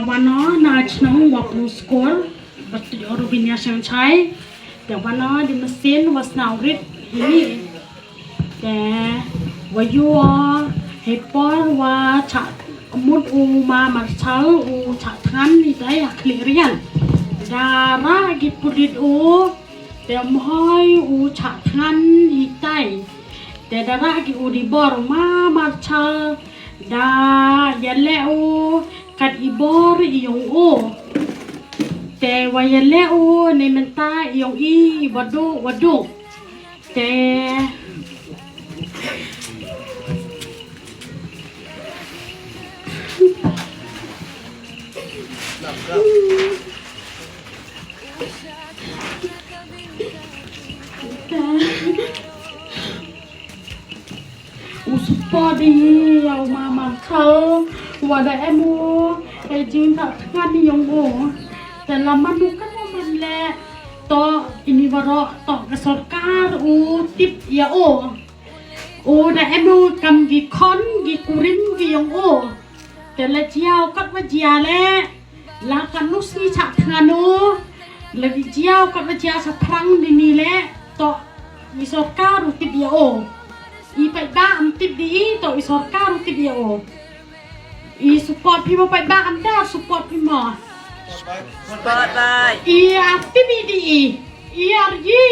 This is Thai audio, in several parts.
Wano na chnong wak no skor batu Rubinia Shanghai the wano di mesin was now rit ini the wayu hepor wa cha mut u ma marchal u cha than ni dai akhlirian dara gi pudit u the mohoi u cha than hi tai the dara gi u di bor ma marchal da yale u kat ibor iyong o te wayale o ne menta iyong i wado te usupodi yaw mama kau wada emu jin tak kan yang o dalam manukan man le to ini waro to kesorkar u tip ya o da emu kam gi kon gi kurin gi yang oแต่ละเจ้าก็ว่าเจียและลากันนุสีฉะทานoละเจ้าก็ว่าเจียสะพรังดีนี่แหละต่อวิสรการุติบยาโออีไปบ้าอันติบดีต่อวิสรการุติบยาโออีสุปอร์ตพี่มาไปบ้าอันดาสุปอร์ตพี่มาสปอร์ตไปอีอันติบดีอีอาร์ยี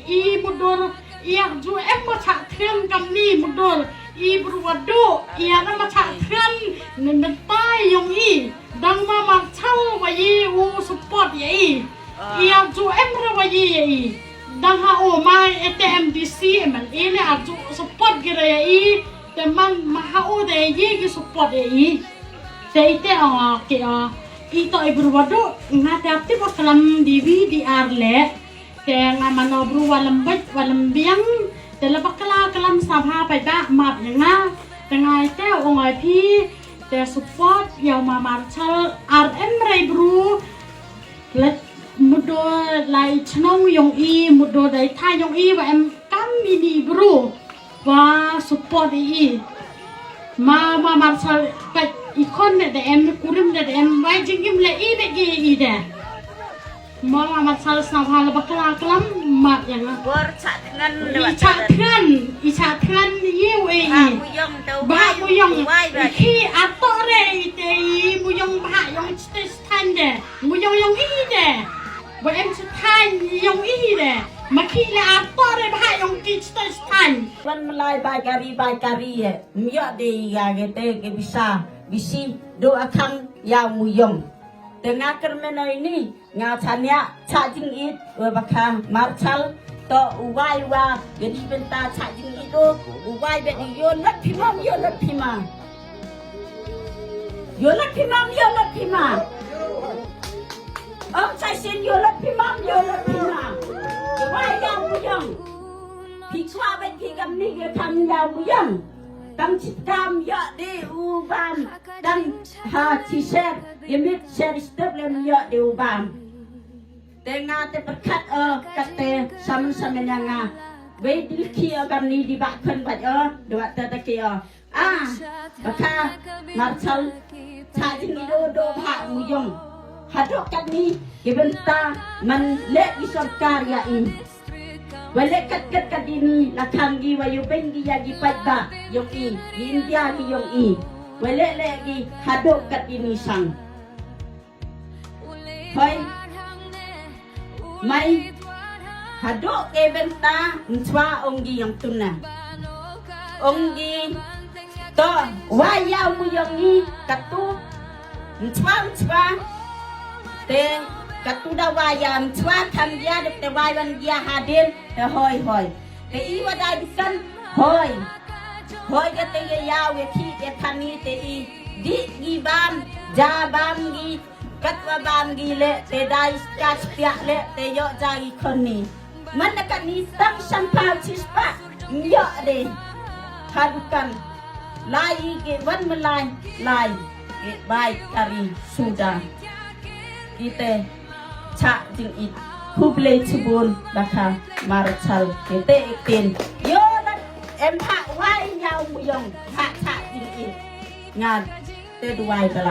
อีมุดอร์อีอาร์จูเอ็มมาฉะเทียนกันนี่มุดอร์อีบรัวดูอีอาร์มาฉะเทียนนี่มันใต้ยงอีดังมาเช่าว่ายีอูสุปอร์ตยีอีอาร์จูเอ็มระว่ายีดังฮาโอมาเอเตเอ็มดีซีมันเอเนี่ยอาร์จูสุปอร์ตกี่ระยีแต่มันมาฮาโอเดยีกี่สุปอร์ตยีแต่อีเตอ๋อเกี่ยอีต่ออีบรัวดูงาแต่ที่ว่าคลำดีวีดีอาร์เล่แต่งามันอบรัวลำบัดวลำเบียงแต่ละบักลากลำสาพาไปบ้ามาบอย่างน่าแต่ไงแต้วองไอพี่แต่สุปอร์ตยาวมาร์ชัลอาร์เอ็มไรบรูและมุดโดไลชนงยงอีมุดโดไดท่ายงอีว่าเอ็มกัมมินีบรูว่าสุปอร์ตอีมาร์ชัลไปอีกคนเนี่ยแต่เอ็มคุริมเนี่ยแต่เอ็มไว้จริงๆเลยอีเด็กอีเด้มาร์ชัลสาพาละบักลากลำมาอย่างน่ะวอร์ชัดเงินอีชาเทือนยิ่วเองบ้ามุยองขี้อัตโตเรเตยมุยองบ้ายองสตันเดมุยองยองอีเดว่าเอ็มสตันยองอีเดมาขี้ละอัตโตเรบ้ายองกิสตันวันมาลายบายการีมียอดดีกาเกเตเกบิซีดูอาคังยาวมุยองแต่งานกระเมนiniงานชันยะชาจิงอิดว่าบักมาร์ชัลต่ออุไวว่าเดี๋ยวนี้เป็นตาชาจิงอิดอุไวแบบโยนลัดพิมามโยนลัดพิมาใช่เส้นโยนลัดพิมามอุไวยาวมุยองพี่ชว่าเป็นพี่กำนี่ก็ทำยาวมุยองกำจิตกรรมเยอะดีอุบามดังหาที่เชฟยังมีเชฟสเต็ปเลยเยอะดีอุบามแต่งานแต่ประคัดกัดแต่ซ้ำยังงาเวดิลคีกันนี่ดีบักคนบัดดูว่าแต่ตะกี้บักค่ะมาร์ชัลชาจิงโดผ่ามุยงฮัดรกันนี่กิบันตามันเละวิสรการยาอินวันเล็กกัดini lakang gi wayu pen gi yagi padba yong i India gi yong iวันเล็กgi hadok kat ini sang hoi mai hadok ke benta nswa onggi yang tunna onggi to wayau mu yong i katu nswa te katu da wayam chwa tham dia te wai ban dia hadin te hoi te i wada dikan hoi ke te yaw ke thi ke thani te i di gi bam ja bam gi katwa bam gi le te dai ska spia le te yo ja gi khoni man kan ni sang sampau chispa yo de hadukan lai ke wan melai ke bai kari suda iteชะจิงอิดคูเบลชบุนนะคะมาร์ชัลเกเตเอกตินโยนัดเอ็มพะไว้ยาวมุยงพะชะจิงอิดงานเตดูไว้ตลาด